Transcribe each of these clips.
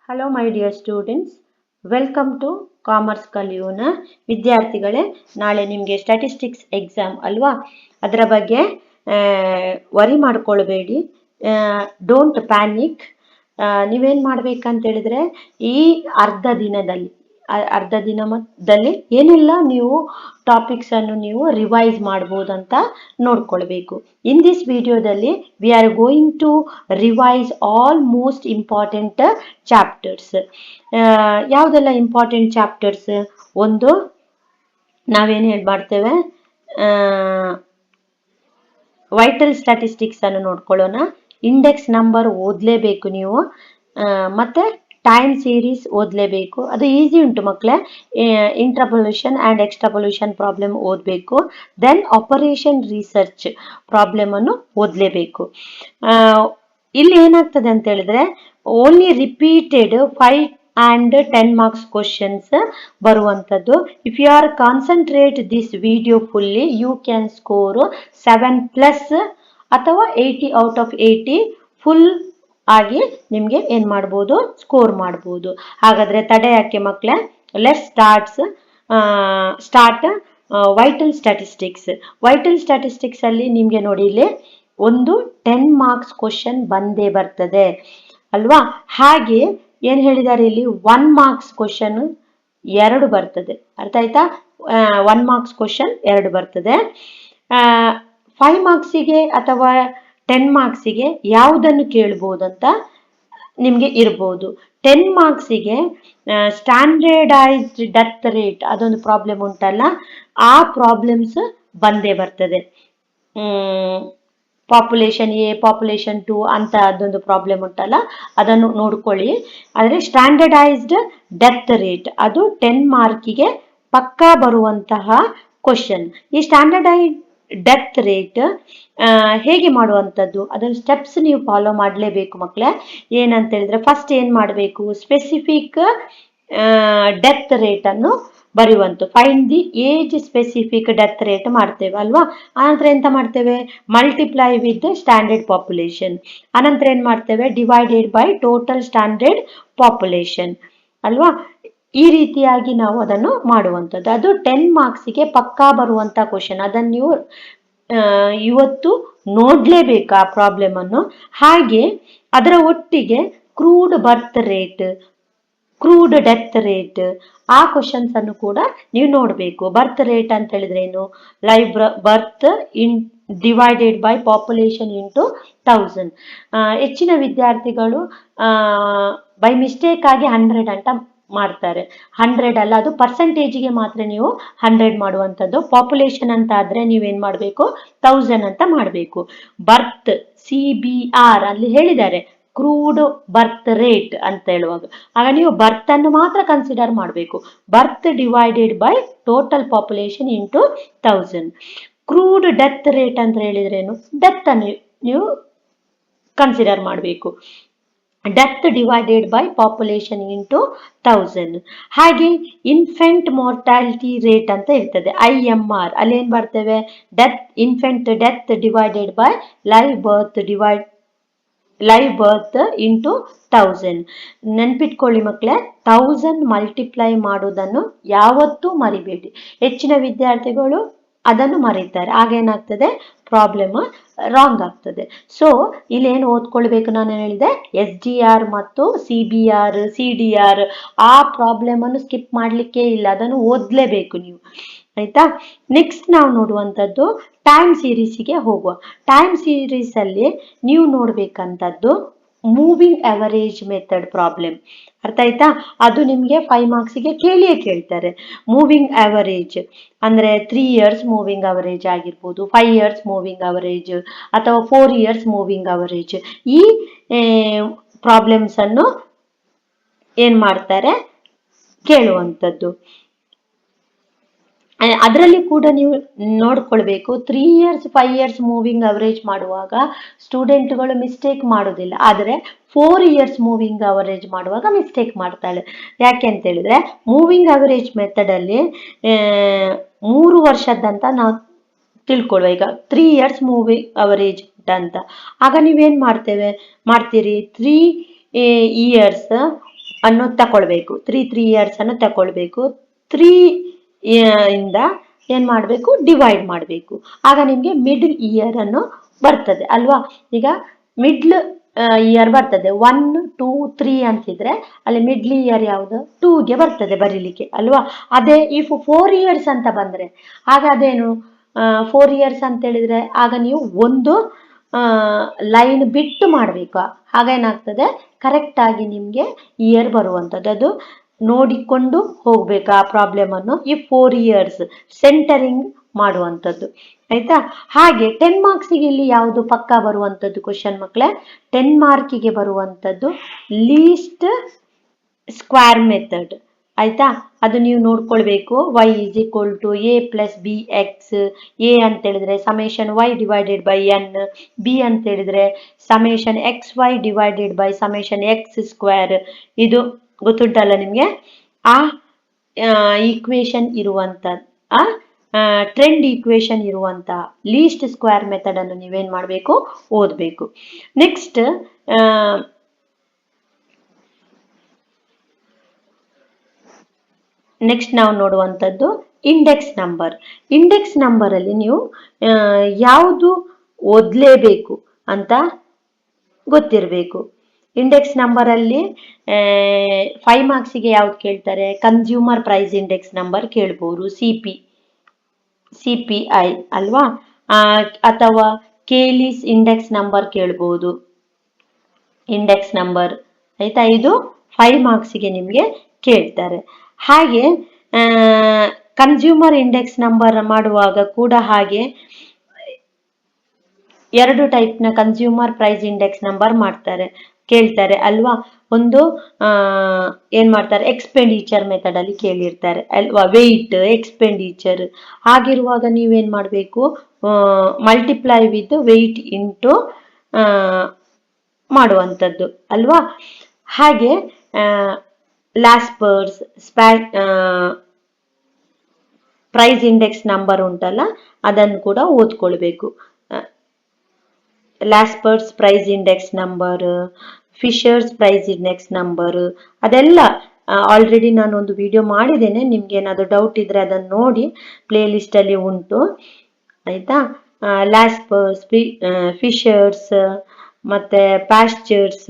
Hello my dear students, welcome to commerce ಕಲಿಯೋಣ. ವಿದ್ಯಾರ್ಥಿಗಳೇ, ನಾಳೆ ನಿಮಗೆ ಸ್ಟ್ಯಾಟಿಸ್ಟಿಕ್ಸ್ ಎಕ್ಸಾಮ್ ಅಲ್ವಾ? ಅದರ ಬಗ್ಗೆ ವರಿ ಮಾಡ್ಕೊಳ್ಬೇಡಿ, ಡೋಂಟ್ ಪ್ಯಾನಿಕ್. ನೀವೇನು ಮಾಡ್ಬೇಕಂತ ಹೇಳಿದ್ರೆ, ಈ ಅರ್ಧ ದಿನದಲ್ಲಿ ಏನೆಲ್ಲ ನೀವು ಟಾಪಿಕ್ಸ್ ಅನ್ನು ನೀವು ರಿವೈಸ್ ಮಾಡ್ಬೋದಂತ ನೋಡ್ಕೊಳ್ಬೇಕು. ಇನ್ ದಿಸ್ ವಿಡಿಯೋದಲ್ಲಿ we are going to revise all most important chapters. ಯಾವುದೆಲ್ಲ ಇಂಪಾರ್ಟೆಂಟ್ ಚಾಪ್ಟರ್ಸ್? ಒಂದು, ನಾವೇನು ಮಾಡ್ತೇವೆ, ವೈಟಲ್ ಸ್ಟ್ಯಾಟಿಸ್ಟಿಕ್ಸ್ ಅನ್ನು ನೋಡ್ಕೊಳ್ಳೋಣ. ಇಂಡೆಕ್ಸ್ ನಂಬರ್ ಓದಲೇಬೇಕು ನೀವು. ಮತ್ತೆ ಟೈಮ್ ಸೀರೀಸ್ ಓದಲೇಬೇಕು, ಅದು ಈಸಿ ಉಂಟು ಮಕ್ಕಳೇ. ಇಂಟ್ರಪೊಲ್ಯೂಷನ್ ಆ್ಯಂಡ್ ಎಕ್ಸ್ಟ್ರಪೊಲ್ಯೂಷನ್ ಪ್ರಾಬ್ಲಮ್ ಓದಬೇಕು. ದೆನ್ ಆಪರೇಷನ್ ರಿಸರ್ಚ್ ಪ್ರಾಬ್ಲಮ್ ಅನ್ನು ಓದಲೇಬೇಕು. ಇಲ್ಲಿ ಏನಾಗ್ತದೆ ಅಂತ ಹೇಳಿದ್ರೆ, only repeated 5 and 10 marks questions ಬರುವಂಥದ್ದು. If you are concentrate this video fully, you can score 7+ ಅಥವಾ 80 out of 80 ಫುಲ್ ಆಗಿ ನಿಮಗೆ ಏನು ಮಾಡ್ಬೋದು, ಸ್ಕೋರ್ ಮಾಡ್ಬೋದು. ಹಾಗಾದರೆ ತಡೆ ಯಾಕೆ ಮಕ್ಕಳೇ, let start vital statistics. Vital statistics ಅಲ್ಲಿ ನಿಮಗೆ ನೋಡಿ, ಇಲ್ಲಿ ಒಂದು 10 marks ಕ್ವಶನ್ ಬಂದೇ ಬರ್ತದೆ ಅಲ್ವಾ? ಹಾಗೆ ಏನು ಹೇಳಿದ್ದಾರೆ ಇಲ್ಲಿ, 1 marks ಕ್ವಶನ್ 2 ಬರ್ತದೆ. ಅರ್ಥ ಆಯ್ತಾ? 1 marks ಕ್ವಶನ್ 2 ಬರ್ತದೆ. 5 marksಗೆ ಅಥವಾ 10 marksಗೆ ಯಾವುದನ್ನು ಕೇಳ್ಬೋದಂತ ನಿಮಗೆ ಇರ್ಬೋದು. 10 marksಗೆ ಸ್ಟ್ಯಾಂಡರ್ಡೈಸ್ಡ್ ಡೆತ್ ರೇಟ್ ಅದೊಂದು ಪ್ರಾಬ್ಲಮ್ ಉಂಟಲ್ಲ, ಆ ಪ್ರಾಬ್ಲಮ್ಸ್ ಬಂದೇ ಬರ್ತದೆ. ಪಾಪ್ಯುಲೇಷನ್ ಎ, ಪಾಪ್ಯುಲೇಷನ್ 2 ಅಂತ ಅದೊಂದು ಪ್ರಾಬ್ಲಮ್ ಉಂಟಲ್ಲ, ಅದನ್ನು ನೋಡ್ಕೊಳ್ಳಿ. ಆದರೆ ಸ್ಟ್ಯಾಂಡರ್ಡೈಸ್ಡ್ ಡೆತ್ ರೇಟ್ ಅದು 10 ಮಾರ್ಕಿಗೆ ಪಕ್ಕಾ ಬರುವಂತಹ ಕ್ವಶನ್. ಈ ಸ್ಟ್ಯಾಂಡರ್ಡೈಸ್ಡ್ ಡೆತ್ ರೇಟ್ ಹೇಗೆ ಮಾಡುವಂಥದ್ದು, ಅದರ ಸ್ಟೆಪ್ಸ್ ನೀವು ಫಾಲೋ ಮಾಡಲೇಬೇಕು ಮಕ್ಕಳೇ. ಏನಂತ ಹೇಳಿದ್ರೆ, ಫಸ್ಟ್ ಏನು ಮಾಡಬೇಕು, ಸ್ಪೆಸಿಫಿಕ್ ಡೆತ್ ರೇಟ್ ಅನ್ನು ಬರೆಯುವಂಥ find the age specific death rate ಮಾಡ್ತೇವೆ ಅಲ್ವಾ? ಆನಂತರ ಎಂತ ಮಾಡ್ತೇವೆ, ಮಲ್ಟಿಪ್ಲೈ ವಿತ್ ಸ್ಟ್ಯಾಂಡರ್ಡ್ ಪಾಪ್ಯುಲೇಷನ್. ಆನಂತರ ಏನು ಮಾಡ್ತೇವೆ, divided by total standard population ಅಲ್ವಾ? ಈ ರೀತಿಯಾಗಿ ನಾವು ಅದನ್ನು ಮಾಡುವಂಥದ್ದು. ಅದು 10 ಮಾರ್ಕ್ಸಿಗೆ ಪಕ್ಕಾ ಬರುವಂಥ ಕ್ವಶನ್. ಅದನ್ನು ನೀವು ಇವತ್ತು ನೋಡಲೇಬೇಕು ಆ ಪ್ರಾಬ್ಲಮ್ ಅನ್ನು. ಹಾಗೆ ಅದರ ಒಟ್ಟಿಗೆ crude birth rate, crude death rate, ಆ ಕ್ವಶನ್ಸ್ ಅನ್ನು ಕೂಡ ನೀವು ನೋಡಬೇಕು. ಬರ್ತ್ ರೇಟ್ ಅಂತ ಹೇಳಿದ್ರೆ ಏನು, live birth in divided by population into 1000. ಹೆಚ್ಚಿನ ವಿದ್ಯಾರ್ಥಿಗಳು ಬೈ ಮಿಸ್ಟೇಕ್ ಆಗಿ 100 ಅಂತ ಮಾಡ್ತಾರೆ. 100 ಅಲ್ಲ, ಅದು ಪರ್ಸೆಂಟೇಜಿಗೆ ಮಾತ್ರ ನೀವು 100 ಮಾಡುವಂಥದ್ದು. ಪಾಪ್ಯುಲೇಷನ್ ಅಂತ ಆದರೆ ನೀವೇನು ಮಾಡಬೇಕು, 1000 ಅಂತ ಮಾಡಬೇಕು. ಬರ್ತ್ CBR ಅಲ್ಲಿ ಹೇಳಿದ್ದಾರೆ, ಕ್ರೂಡ್ ಬರ್ತ್ ರೇಟ್ ಅಂತ ಹೇಳುವಾಗ, ಆಗ ನೀವು ಬರ್ತ್ ಅನ್ನು ಮಾತ್ರ ಕನ್ಸಿಡರ್ ಮಾಡಬೇಕು. Birth divided by total population into 1000. Crude death rate ಅಂತ ಹೇಳಿದ್ರೇನು, ಡೆತ್ ಅನ್ನು ನೀವು ಕನ್ಸಿಡರ್ ಮಾಡಬೇಕು. Death divided by population into 1000. ಹಾಗೆ ಇನ್ಫೆಂಟ್ ಮಾರ್ಟಾಲಿಟಿ ರೇಟ್ ಅಂತ ಇರ್ತದೆ, IMR. ಅಲ್ಲಿ ಏನು ಬರ್ತೇವೆ, infant death divided by live birth into 1000. ನೆನ್ಪಿಟ್ಕೊಳ್ಳಿ ಮಕ್ಕಳೇ, 1000 ಮಲ್ಟಿಪ್ಲೈ ಮಾಡೋದನ್ನು ಯಾವತ್ತೂ ಮರಿಬೇಡಿ. ಹೆಚ್ಚಿನ ವಿದ್ಯಾರ್ಥಿಗಳು ಅದನ್ನು ಮರೀತಾರೆ, ಆಗೇನಾಗ್ತದೆ, ಪ್ರಾಬ್ಲಮ್ ರಾಂಗ್ ಆಗ್ತದೆ. ಸೊ ಇಲ್ಲೇನು ಓದ್ಕೊಳ್ಬೇಕು, ನಾನು ಹೇಳಿದೆ SDR ಮತ್ತು CBR, CDR, ಆ ಪ್ರಾಬ್ಲಮ್ ಅನ್ನು ಸ್ಕಿಪ್ ಮಾಡಲಿಕ್ಕೆ ಇಲ್ಲ, ಅದನ್ನು ಓದಲೇಬೇಕು ನೀವು. ಆಯ್ತಾ? ನೆಕ್ಸ್ಟ್ ನಾವು ನೋಡುವಂಥದ್ದು ಟೈಮ್ ಸೀರೀಸಿಗೆ ಹೋಗುವ. ಟೈಮ್ ಸೀರೀಸ್ ಅಲ್ಲಿ ನೀವು ನೋಡ್ಬೇಕಂತದ್ದು ಮೂವಿಂಗ್ ಅವರೇಜ್ ಮೆಥಡ್ ಪ್ರಾಬ್ಲಮ್. ಅರ್ಥ ಆಯ್ತಾ? ಅದು ನಿಮಗೆ 5 ಮಾರ್ಕ್ಸಿಗೆ ಕೇಳ್ತಾರೆ. ಮೂವಿಂಗ್ ಅವರೇಜ್ ಅಂದ್ರೆ 3 years ಮೂವಿಂಗ್ ಅವರೇಜ್ ಆಗಿರ್ಬೋದು, 5 years ಮೂವಿಂಗ್ ಅವರೇಜ್, ಅಥವಾ 4 years ಮೂವಿಂಗ್ ಅವರೇಜ್. ಈ ಪ್ರಾಬ್ಲಮ್ಸ್ ಅನ್ನು ಏನ್ ಮಾಡ್ತಾರೆ, ಕೇಳುವಂಥದ್ದು. ಅದರಲ್ಲಿ ಕೂಡ ನೀವು ನೋಡ್ಕೊಳ್ಬೇಕು, 3 years 5 years ಮೂವಿಂಗ್ ಅವರೇಜ್ ಮಾಡುವಾಗ ಸ್ಟೂಡೆಂಟ್ಗಳು ಮಿಸ್ಟೇಕ್ ಮಾಡೋದಿಲ್ಲ, ಆದರೆ 4 years ಮೂವಿಂಗ್ ಅವರೇಜ್ ಮಾಡುವಾಗ ಮಿಸ್ಟೇಕ್ ಮಾಡ್ತಾಳೆ. ಯಾಕೆ ಅಂತ ಹೇಳಿದ್ರೆ, ಮೂವಿಂಗ್ ಅವರೇಜ್ ಮೆಥಡಲ್ಲಿ 3 ವರ್ಷದಂತ ನಾವು ತಿಳ್ಕೊಳ್ಳುವ. ಈಗ 3 years ಮೂವಿಂಗ್ ಅವರೇಜ್ ಅಂತ, ಆಗ ನೀವೇನು ಮಾಡ್ತೀರಿ, 3 years ಅನ್ನು ತಕೊಳ್ಬೇಕು, 3 ಇಯರ್ಸ್ ಅನ್ನು ತಕೊಳ್ಬೇಕು. 3 ಇಂದ ಏನ್ ಮಾಡಬೇಕು, ಡಿವೈಡ್ ಮಾಡಬೇಕು. ಆಗ ನಿಮ್ಗೆ ಮಿಡ್ಲ್ ಇಯರ್ ಅನ್ನು ಬರ್ತದೆ ಅಲ್ವಾ. ಈಗ ಮಿಡ್ಲ್ ಇಯರ್ ಬರ್ತದೆ 1, 2, 3 ಅಂತಿದ್ರೆ ಅಲ್ಲಿ ಮಿಡ್ಲ್ ಇಯರ್ ಯಾವುದು 2ಗೆ ಬರ್ತದೆ ಬರೀಲಿಕ್ಕೆ ಅಲ್ವಾ. ಅದೇ ಇಫ್ 4 ಇಯರ್ಸ್ ಅಂತ ಬಂದ್ರೆ ಆಗ ಅದೇನು 4 ಇಯರ್ಸ್ ಅಂತ ಹೇಳಿದ್ರೆ ಆಗ ನೀವು ಒಂದು ಲೈನ್ ಬಿಟ್ಟು ಮಾಡ್ಬೇಕು. ಹಾಗೇನಾಗ್ತದೆ ಕರೆಕ್ಟ್ ಆಗಿ ನಿಮ್ಗೆ ಇಯರ್ ಬರುವಂಥದ್ದು. ಅದು ನೋಡಿಕೊಂಡು ಹೋಗ್ಬೇಕು ಆ ಪ್ರಾಬ್ಲಮ್ ಅನ್ನು. ಈ 4 ಇಯರ್ಸ್ ಸೆಂಟರಿಂಗ್ ಮಾಡುವಂಥದ್ದು ಆಯ್ತಾ. ಹಾಗೆ 10 ಮಾರ್ಕ್ಸಿಗೆ ಇಲ್ಲಿ ಯಾವುದು ಪಕ್ಕಾ ಬರುವಂಥದ್ದು ಕ್ವಶನ್ ಮಕ್ಕಳೇ, 10 ಮಾರ್ಕಿಗೆ ಬರುವಂಥದ್ದು ಲೀಸ್ಟ್ ಸ್ಕ್ವೇರ್ ಮೆಥಡ್ ಆಯ್ತಾ. ಅದು ನೀವು ನೋಡ್ಕೊಳ್ಬೇಕು. y = a + bx, a ಅಂತ ಹೇಳಿದ್ರೆ ∑y / n, b ಅಂತ ಹೇಳಿದ್ರೆ ∑xy / ∑x². ಇದು ಗೊತ್ತುಂಟಲ್ಲ ನಿಮ್ಗೆ. ಆ ಈಕ್ವೇಶನ್ ಇರುವಂತ ಟ್ರೆಂಡ್ ಈಕ್ವೇಶನ್ ಇರುವಂತ ಲೀಸ್ಟ್ ಸ್ಕ್ವೇರ್ ಮೆಥಡ್ ಅನ್ನು ನೀವೇನ್ ಮಾಡಬೇಕು, ಓದಬೇಕು. ನೆಕ್ಸ್ಟ್ ನಾವು ನೋಡುವಂಥದ್ದು ಇಂಡೆಕ್ಸ್ ನಂಬರ್. ಇಂಡೆಕ್ಸ್ ನಂಬರ್ ಅಲ್ಲಿ ನೀವು ಯಾವುದು ಓದಲೇಬೇಕು ಅಂತ ಗೊತ್ತಿರಬೇಕು. ಇಂಡೆಕ್ಸ್ ನಂಬರ್ ಅಲ್ಲಿ 5 ಮಾರ್ಕ್ಸಿಗೆ ಯಾವ್ದು ಕೇಳ್ತಾರೆ, ಕನ್ಸ್ಯೂಮರ್ ಪ್ರೈಸ್ ಇಂಡೆಕ್ಸ್ ನಂಬರ್ ಕೇಳ್ಬೋದು, CPI ಅಲ್ವಾ. ಅಥವಾ ಕೇಲಿಸ್ ಇಂಡೆಕ್ಸ್ ನಂಬರ್ ಕೇಳ್ಬೋದು, ಇಂಡೆಕ್ಸ್ ನಂಬರ್ ಆಯ್ತಾ. ಇದು 5 ಮಾರ್ಕ್ಸಿಗೆ ನಿಮ್ಗೆ ಕೇಳ್ತಾರೆ. ಹಾಗೆ ಕನ್ಸ್ಯೂಮರ್ ಇಂಡೆಕ್ಸ್ ನಂಬರ್ ಮಾಡುವಾಗ ಕೂಡ ಹಾಗೆ 2 ಟೈಪ್ನ ಕನ್ಸ್ಯೂಮರ್ ಪ್ರೈಸ್ ಇಂಡೆಕ್ಸ್ ನಂಬರ್ ಕೇಳ್ತಾರೆ ಅಲ್ವಾ. ಒಂದು ಏನ್ ಮಾಡ್ತಾರೆ, ಎಕ್ಸ್ಪೆಂಡಿಚರ್ ಮೆಥಡ್ ಅಲ್ಲಿ ಕೇಳಿರ್ತಾರೆ ಅಲ್ವಾ, ವೆಯ್ಟ್ ಎಕ್ಸ್ಪೆಂಡಿಚರ್. ಹಾಗಿರುವಾಗ ನೀವೇನ್ ಮಾಡಬೇಕು, ಮಲ್ಟಿಪ್ಲೈ ವಿತ್ ವೆಯ್ಟ್ ಇಂಟು ಮಾಡುವಂಥದ್ದು ಅಲ್ವಾ. ಹಾಗೆ ಲಾಸ್ಪರ್ಸ್ ಪ್ರೈಸ್ ಇಂಡೆಕ್ಸ್ ನಂಬರ್ ಉಂಟಲ್ಲ ಅದನ್ನು ಕೂಡ ಓದ್ಕೊಳ್ಬೇಕು. Laspeyres price index number, Fisher's price index number, ಅದೆಲ್ಲ ಆಲ್ರೆಡಿ ನಾನು ಒಂದು ವಿಡಿಯೋ ಮಾಡಿದ್ದೇನೆ. ನಿಮ್ಗೆ ಏನಾದ್ರು ಡೌಟ್ ಇದ್ರೆ ಅದನ್ನು ನೋಡಿ, ಪ್ಲೇ ಲಿಸ್ಟ್ ಅಲ್ಲಿ ಉಂಟು ಆಯ್ತಾ. ಲಾಸ್ಪರ್ಸ್, ಫಿಶರ್ಸ್ ಮತ್ತೆ ಪ್ಯಾಶ್ಚರ್ಸ್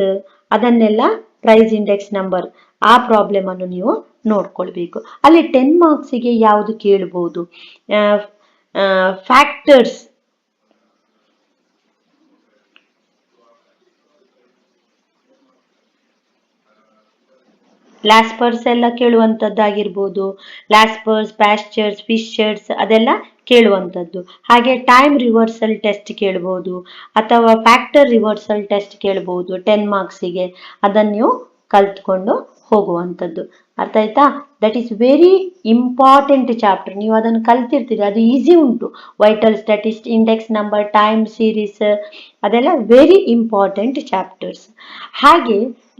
ಅದನ್ನೆಲ್ಲ ಪ್ರೈಸ್ ಇಂಡೆಕ್ಸ್ ನಂಬರ್ ಆ ಪ್ರಾಬ್ಲಮ್ ಅನ್ನು ನೀವು ನೋಡ್ಕೊಳ್ಬೇಕು. ಅಲ್ಲಿ 10 ಮಾರ್ಕ್ಸಿಗೆ ಯಾವುದು ಕೇಳಬಹುದು, ಫ್ಯಾಕ್ಟರ್ಸ್, ಲಾಸ್ಪರ್ಸ್ ಎಲ್ಲ ಕೇಳುವಂಥದ್ದಾಗಿರ್ಬೋದು, ಲಾಸ್ಪರ್ಸ್, ಪ್ಯಾಶ್ಚರ್ಸ್, ಫಿಶರ್ಸ್ ಅದೆಲ್ಲ ಕೇಳುವಂಥದ್ದು. ಹಾಗೆ ಟೈಮ್ ರಿವರ್ಸಲ್ ಟೆಸ್ಟ್ ಕೇಳ್ಬೋದು, ಅಥವಾ ಫ್ಯಾಕ್ಟರ್ ರಿವರ್ಸಲ್ ಟೆಸ್ಟ್ ಕೇಳ್ಬೋದು 10 ಮಾರ್ಕ್ಸಿಗೆ. ಅದನ್ನು ನೀವು ಕಲ್ತ್ಕೊಂಡು ಹೋಗುವಂಥದ್ದು. ಅರ್ಥ ಆಯ್ತಾ. That is very important chapter. ನೀವು ಅದನ್ನು ಕಲ್ತಿರ್ತೀರಿ, ಅದು ಈಸಿ ಉಂಟು. Vital statistics, index number, time series ಅದೆಲ್ಲ ವೆರಿ ಇಂಪಾರ್ಟೆಂಟ್ ಚಾಪ್ಟರ್ಸ್. ಹಾಗೆ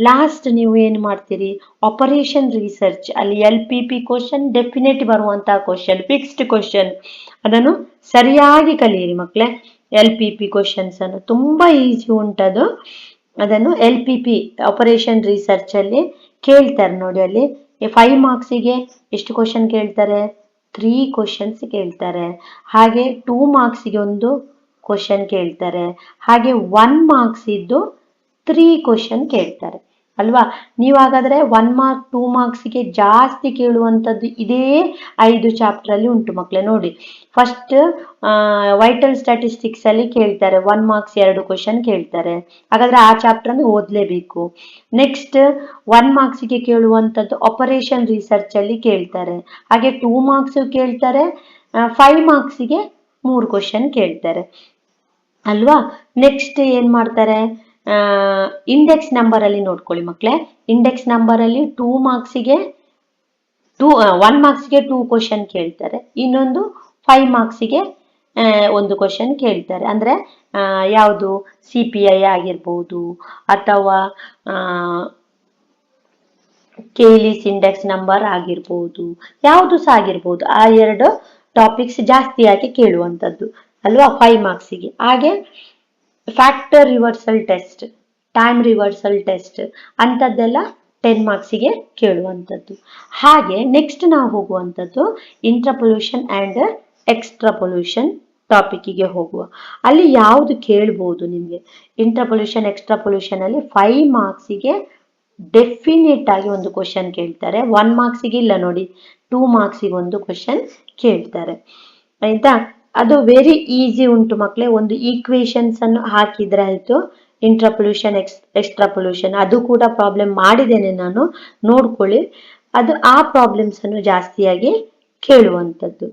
ಲಾಸ್ಟ್ ನೀವು ಏನು ಮಾಡ್ತೀರಿ, ಆಪರೇಷನ್ ರಿಸರ್ಚ್ ಅಲ್ಲಿ LPP ಕ್ವಶನ್ ಡೆಫಿನೆಟ್ ಬರುವಂತಹ ಕ್ವಶನ್, ಫಿಕ್ಸ್ಡ್ ಕ್ವಶನ್, ಅದನ್ನು ಸರಿಯಾಗಿ ಕಲಿಯಿರಿ ಮಕ್ಕಳೇ. LPP ಕ್ವಶನ್ಸ್ ಅನ್ನು ತುಂಬಾ ಈಸಿ ಉಂಟದು. ಅದನ್ನು LPP ಆಪರೇಷನ್ ರಿಸರ್ಚ್ ಅಲ್ಲಿ ಕೇಳ್ತಾರೆ ನೋಡಿ. ಅಲ್ಲಿ 5 ಮಾರ್ಕ್ಸಿಗೆ ಎಷ್ಟು ಕ್ವಶನ್ ಕೇಳ್ತಾರೆ, 3 ಕ್ವಶನ್ಸ್ ಕೇಳ್ತಾರೆ. ಹಾಗೆ 2 ಮಾರ್ಕ್ಸಿಗೆ ಒಂದು ಕ್ವಶನ್ ಕೇಳ್ತಾರೆ. ಹಾಗೆ 1 ಮಾರ್ಕ್ಸ್ ಇದ್ದು 3 ಕ್ವಶನ್ ಕೇಳ್ತಾರೆ ಅಲ್ವಾ. ನೀವು ಹಾಗಾದ್ರೆ 1 ಮಾರ್ಕ್ 2 ಮಾರ್ಕ್ಸ್ಗೆ ಜಾಸ್ತಿ ಕೇಳುವಂಥದ್ದು ಇದೇ 5 ಚಾಪ್ಟರ್ ಅಲ್ಲಿ ಉಂಟು ಮಕ್ಕಳೇ. ನೋಡಿ, ಫಸ್ಟ್ ವೈಟಲ್ ಸ್ಟ್ಯಾಟಿಸ್ಟಿಕ್ಸ್ ಅಲ್ಲಿ ಕೇಳ್ತಾರೆ 1 ಮಾರ್ಕ್ಸ್ 2 ಕ್ವಶನ್ ಕೇಳ್ತಾರೆ. ಹಾಗಾದ್ರೆ ಆ ಚಾಪ್ಟರ್ ಅನ್ನು ಓದ್ಲೇಬೇಕು. ನೆಕ್ಸ್ಟ್ 1 ಮಾರ್ಕ್ಸ್ಗೆ ಕೇಳುವಂಥದ್ದು ಆಪರೇಷನ್ ರಿಸರ್ಚ್ ಅಲ್ಲಿ ಕೇಳ್ತಾರೆ. ಹಾಗೆ 2 ಮಾರ್ಕ್ಸ್ ಕೇಳ್ತಾರೆ, 5 ಮಾರ್ಕ್ಸ್ಗೆ 3 ಕ್ವಶನ್ ಕೇಳ್ತಾರೆ ಅಲ್ವಾ. ನೆಕ್ಸ್ಟ್ ಏನ್ ಮಾಡ್ತಾರೆ, ಇಂಡೆಕ್ಸ್ ನಂಬರ್ ಅಲ್ಲಿ ನೋಡ್ಕೊಳ್ಳಿ ಮಕ್ಕಳೇ. ಇಂಡೆಕ್ಸ್ ನಂಬರ್ ಅಲ್ಲಿ 2 ಮಾರ್ಕ್ಸಿಗೆ 1 ಮಾರ್ಕ್ಸ್ಗೆ 2 ಕ್ವಶನ್ ಕೇಳ್ತಾರೆ, ಇನ್ನೊಂದು 5 ಮಾರ್ಕ್ಸಿಗೆ ಒಂದು ಕ್ವಶನ್ ಕೇಳ್ತಾರೆ. ಅಂದ್ರೆ ಯಾವುದು CPI ಆಗಿರ್ಬೋದು, ಅಥವಾ ಕೇಲಿಸ್ ಇಂಡೆಕ್ಸ್ ನಂಬರ್ ಆಗಿರ್ಬೋದು, ಯಾವುದು ಸಹ ಆಗಿರ್ಬೋದು. ಆ 2 ಟಾಪಿಕ್ಸ್ ಜಾಸ್ತಿಯಾಗಿ ಕೇಳುವಂಥದ್ದು ಅಲ್ವಾ 5 ಮಾರ್ಕ್ಸಿಗೆ. ಹಾಗೆ factor reversal test, time reversal test ಅಂತದ್ದೆಲ್ಲ 10 ಮಾರ್ಕ್ಸಿಗೆ ಕೇಳುವಂಥದ್ದು. ಹಾಗೆ ನೆಕ್ಸ್ಟ್ ನಾವು ಹೋಗುವಂಥದ್ದು ಇಂಟ್ರಪೊಲ್ಯೂಷನ್ ಆ್ಯಂಡ್ ಎಕ್ಸ್ಟ್ರಾಪೊಲ್ಯೂಷನ್ ಟಾಪಿಕ್ಕಿಗೆ ಹೋಗುವ. ಅಲ್ಲಿ ಯಾವುದು ಕೇಳ್ಬೋದು ನಿಮಗೆ? ಇಂಟ್ರಪೊಲ್ಯೂಷನ್ ಎಕ್ಸ್ಟ್ರಾಪೊಲ್ಯೂಷನ್ ಅಲ್ಲಿ 5 ಮಾರ್ಕ್ಸಿಗೆ ಡೆಫಿನೆಟ್ ಆಗಿ ಒಂದು ಕ್ವಶನ್ ಕೇಳ್ತಾರೆ. 1 ಮಾರ್ಕ್ಸಿಗೆ ಇಲ್ಲ ನೋಡಿ, 2 ಮಾರ್ಕ್ಸಿಗೆ ಒಂದು ಕ್ವಶನ್ ಕೇಳ್ತಾರೆ. ಆಯ್ತಾ? ಅದು ವೆರಿ ಈಸಿ ಉಂಟು ಮಕ್ಕಳೇ. ಒಂದು ಈಕ್ವೇಶನ್ಸ್ ಅನ್ನು ಹಾಕಿದ್ರೆ ಆಯ್ತು. ಇಂಟ್ರಪೊಲ್ಯೂಷನ್ ಎಕ್ಸ್ಟ್ರಾಪೊಲ್ಯೂಷನ್ ಅದು ಕೂಡ ಪ್ರಾಬ್ಲಮ್ ಮಾಡಿದ್ದೇನೆ ನಾನು, ನೋಡ್ಕೊಳ್ಳಿ. ಅದು ಆ ಪ್ರಾಬ್ಲಮ್ಸ್ ಅನ್ನು ಜಾಸ್ತಿಯಾಗಿ ಕೇಳುವಂಥದ್ದು.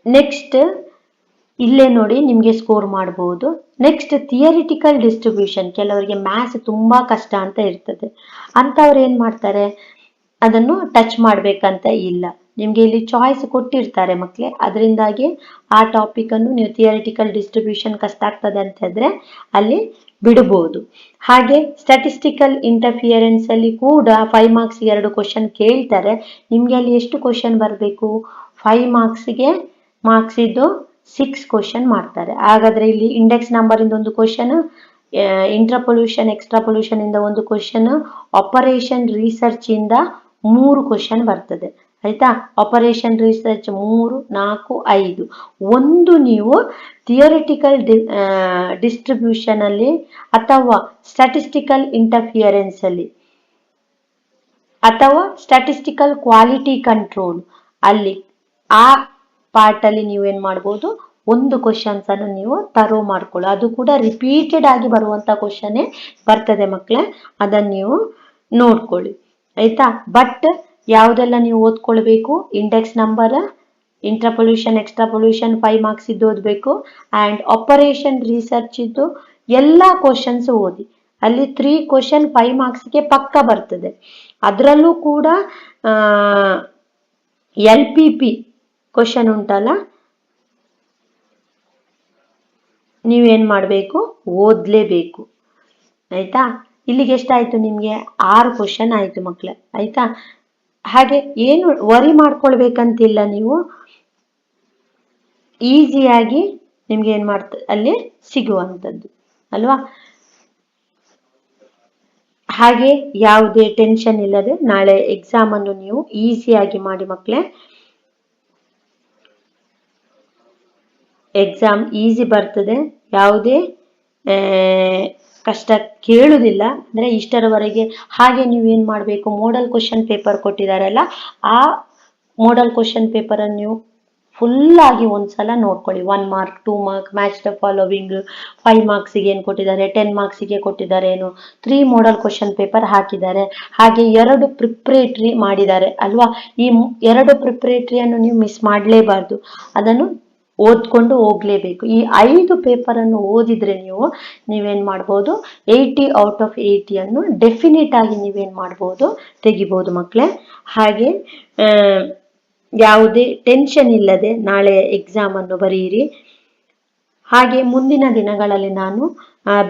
ನೆಕ್ಸ್ಟ್ ಇಲ್ಲೇ ನೋಡಿ ನಿಮಗೆ ಸ್ಕೋರ್ ಮಾಡಬಹುದು. Next theoretical distribution. ಕೆಲವರಿಗೆ ಮ್ಯಾಥ್ಸ್ ತುಂಬಾ ಕಷ್ಟ ಅಂತ ಇರ್ತದೆ, ಅಂತವ್ರು ಏನ್ ಮಾಡ್ತಾರೆ, ಅದನ್ನು ಟಚ್ ಮಾಡ್ಬೇಕಂತ ಇಲ್ಲ. ನಿಮ್ಗೆ ಇಲ್ಲಿ ಚಾಯ್ಸ್ ಕೊಟ್ಟಿರ್ತಾರೆ ಮಕ್ಕಳೇ, ಅದರಿಂದಾಗಿ ಆ ಟಾಪಿಕ್ ಅನ್ನು ನೀವು ಥಿಯರಿಟಿಕಲ್ ಡಿಸ್ಟ್ರಿಬ್ಯೂಷನ್ ಕಷ್ಟ ಆಗ್ತದೆ ಅಂತ ಇದ್ರೆ ಅಲ್ಲಿ ಬಿಡಬಹುದು. ಹಾಗೆ ಸ್ಟ್ಯಾಟಿಸ್ಟಿಕಲ್ ಇಂಟರ್ಫಿಯರೆನ್ಸ್ ಅಲ್ಲಿ ಕೂಡ 5 ಮಾರ್ಕ್ಸ್ 2 ಕ್ವಶನ್ ಕೇಳ್ತಾರೆ. ನಿಮ್ಗೆ ಅಲ್ಲಿ ಎಷ್ಟು ಕ್ವಶನ್ ಬರಬೇಕು? 5 ಮಾರ್ಕ್ಸ್ ಇದ್ದು 6 ಕ್ವಶನ್ ಮಾಡ್ತಾರೆ. ಹಾಗಾದ್ರೆ ಇಲ್ಲಿ ಇಂಡೆಕ್ಸ್ ನಂಬರ್ ಇಂದ ಒಂದು ಕ್ವಶನ್, ಇಂಟ್ರಪೊಲ್ಯೂಷನ್ ಎಕ್ಸ್ಟ್ರಾಪೊಲ್ಯೂಷನ್ ಇಂದ ಒಂದು ಕ್ವಶನ್, ಆಪರೇಷನ್ ರಿಸರ್ಚ್ ಇಂದ 3 ಕ್ವಶನ್ ಬರ್ತದೆ. ಆಯ್ತಾ? Operation research 3, 4, 5. ಒಂದು ನೀವು ಥಿಯರಿಟಿಕಲ್ ಡಿಸ್ಟ್ರಿಬ್ಯೂಷನ್ ಅಲ್ಲಿ ಅಥವಾ ಸ್ಟ್ಯಾಟಿಸ್ಟಿಕಲ್ ಇಂಟರ್ಫಿಯರೆನ್ಸ್ ಅಲ್ಲಿ ಅಥವಾ ಸ್ಟ್ಯಾಟಿಸ್ಟಿಕಲ್ ಕ್ವಾಲಿಟಿ ಕಂಟ್ರೋಲ್ ಅಲ್ಲಿ ಆ ಪಾರ್ಟ್ ಅಲ್ಲಿ ನೀವೇನ್ ಮಾಡ್ಬೋದು, ಒಂದು ಕ್ವಶನ್ಸ್ ಅನ್ನು ನೀವು ತರೋ ಮಾಡ್ಕೊಳ್ಳಿ. ಅದು ಕೂಡ ರಿಪೀಟೆಡ್ ಆಗಿ ಬರುವಂತ ಕ್ವಶನ್ ಬರ್ತದೆ ಮಕ್ಕಳೇ, ಅದನ್ನ ನೀವು ನೋಡ್ಕೊಳ್ಳಿ. ಆಯ್ತಾ? ಬಟ್ ಯಾವುದೆಲ್ಲ ನೀವು ಓದ್ಕೊಳ್ಬೇಕು? ಇಂಡೆಕ್ಸ್ ನಂಬರ್, ಇಂಟ್ರಪೊಲ್ಯೂಷನ್ ಎಕ್ಸ್ಟ್ರಾಪೊಲ್ಯೂಷನ್ 5 ಮಾರ್ಕ್ಸ್ ಇದ್ದು ಓದ್ಬೇಕು. ಅಂಡ್ ಆಪರೇಷನ್ ರಿಸರ್ಚ್ ಇದ್ದು ಎಲ್ಲಾ ಕ್ವಶನ್ಸ್ ಓದಿ. ಅಲ್ಲಿ 3 ಕ್ವಶನ್ 5 ಮಾರ್ಕ್ಸ್ಗೆ ಪಕ್ಕ ಬರ್ತದೆ. ಅದರಲ್ಲೂ ಕೂಡ LPP ಕ್ವಶನ್ ಉಂಟಲ್ಲ, ನೀವೇನ್ ಮಾಡ್ಬೇಕು? ಓದ್ಲೇಬೇಕು. ಆಯ್ತಾ? ಇಲ್ಲಿಗೆ ಎಷ್ಟಾಯ್ತು ನಿಮ್ಗೆ? 6 ಕ್ವಶನ್ ಆಯ್ತು ಮಕ್ಳೇ. ಆಯ್ತಾ? ಹಾಗೆ ಏನು ವರಿ ಮಾಡ್ಕೊಳ್ಬೇಕಂತಿಲ್ಲ, ನೀವು ಈಸಿಯಾಗಿ ನಿಮ್ಗೆ ಏನ್ ಅಲ್ಲಿ ಸಿಗುವಂಥದ್ದು ಅಲ್ವಾ? ಹಾಗೆ ಯಾವುದೇ ಟೆನ್ಷನ್ ಇಲ್ಲದೆ ನಾಳೆ ಎಕ್ಸಾಮ್ ಅನ್ನು ನೀವು ಈಸಿಯಾಗಿ ಮಾಡಿ ಮಕ್ಕಳೇ. ಎಕ್ಸಾಮ್ ಈಸಿ ಬರ್ತದೆ, ಯಾವುದೇ ಕಷ್ಟ ಕೇಳುವುದಿಲ್ಲ. ಅಂದ್ರೆ ಇಷ್ಟರವರೆಗೆ ಹಾಗೆ ನೀವೇನ್ ಮಾಡಬೇಕು? ಮೋಡಲ್ ಕ್ವಶನ್ ಪೇಪರ್ ಕೊಟ್ಟಿದಾರಲ್ಲ, ಆ ಮೋಡಲ್ ಕ್ವಶನ್ ಪೇಪರ್ ಅನ್ನು ನೀವು ಫುಲ್ ಆಗಿ ಒಂದ್ಸಲ ನೋಡ್ಕೊಳ್ಳಿ. 1 mark 2 mark match the following, 5 ಮಾರ್ಕ್ಸಿಗೆ ಏನ್ ಕೊಟ್ಟಿದ್ದಾರೆ, 10 ಮಾರ್ಕ್ಸಿಗೆ ಕೊಟ್ಟಿದ್ದಾರೆ ಏನು, 3 ಮೋಡಲ್ ಕ್ವಶನ್ ಪೇಪರ್ ಹಾಕಿದ್ದಾರೆ. ಹಾಗೆ 2 ಪ್ರಿಪ್ರೇಟರಿ ಮಾಡಿದ್ದಾರೆ ಅಲ್ವಾ? ಈ 2 ಪ್ರಿಪ್ರೇಟರಿಯನ್ನು ನೀವು ಮಿಸ್ ಮಾಡಲೇಬಾರ್ದು, ಅದನ್ನು ಓದ್ಕೊಂಡು ಹೋಗ್ಲೇಬೇಕು. ಈ 5 ಪೇಪರ್ ಅನ್ನು ಓದಿದ್ರೆ ನೀವೇನ್ ಮಾಡ್ಬೋದು? 80 ಔಟ್ ಆಫ್ 80 ಅನ್ನು ಡೆಫಿನೆಟ್ ಆಗಿ ನೀವೇನ್ ಮಾಡ್ಬೋದು? ತೆಗಿಬಹುದು ಮಕ್ಕಳೇ. ಹಾಗೆ ಯಾವುದೇ ಟೆನ್ಷನ್ ಇಲ್ಲದೆ ನಾಳೆ ಎಕ್ಸಾಮ್ ಅನ್ನು ಬರೆಯಿರಿ. ಹಾಗೆ ಮುಂದಿನ ದಿನಗಳಲ್ಲಿ ನಾನು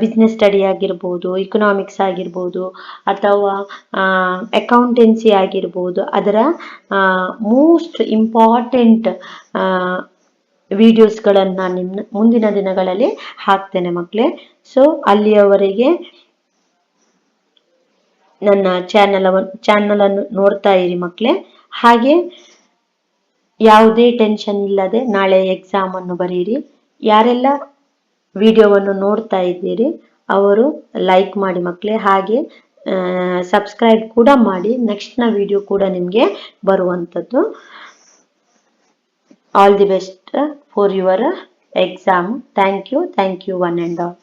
ಬಿಸ್ನೆಸ್ ಸ್ಟಡಿ ಆಗಿರ್ಬೋದು, ಇಕನಾಮಿಕ್ಸ್ ಆಗಿರ್ಬೋದು, ಅಥವಾ ಅಕೌಂಟೆನ್ಸಿ ಆಗಿರ್ಬೋದು, ಅದರ ಮೋಸ್ಟ್ ಇಂಪಾರ್ಟೆಂಟ್ ವಿಡಿಯೋಸ್ಗಳನ್ನ ನಿಮ್ಮ ಮುಂದಿನ ದಿನಗಳಲ್ಲಿ ಹಾಕ್ತೇನೆ ಮಕ್ಕಳೇ. ಸೊ ಅಲ್ಲಿಯವರೆಗೆ ನನ್ನ ಚಾನಲ್ ಅನ್ನು ನೋಡ್ತಾ ಇರಿ ಮಕ್ಕಳೇ. ಹಾಗೆ ಯಾವುದೇ ಟೆನ್ಷನ್ ಇಲ್ಲದೆ ನಾಳೆ ಎಕ್ಸಾಮ್ ಅನ್ನು ಬರೀರಿ. ಯಾರೆಲ್ಲ ವಿಡಿಯೋವನ್ನು ನೋಡ್ತಾ ಇದ್ದೀರಿ ಅವರು ಲೈಕ್ ಮಾಡಿ ಮಕ್ಕಳೇ. ಹಾಗೆ ಸಬ್ಸ್ಕ್ರೈಬ್ ಕೂಡ ಮಾಡಿ, ನೆಕ್ಸ್ಟ್ ನ ವಿಡಿಯೋ ಕೂಡ ನಿಮಗೆ ಬರುವಂಥದ್ದು. All the best for your exam. Thank you one and all.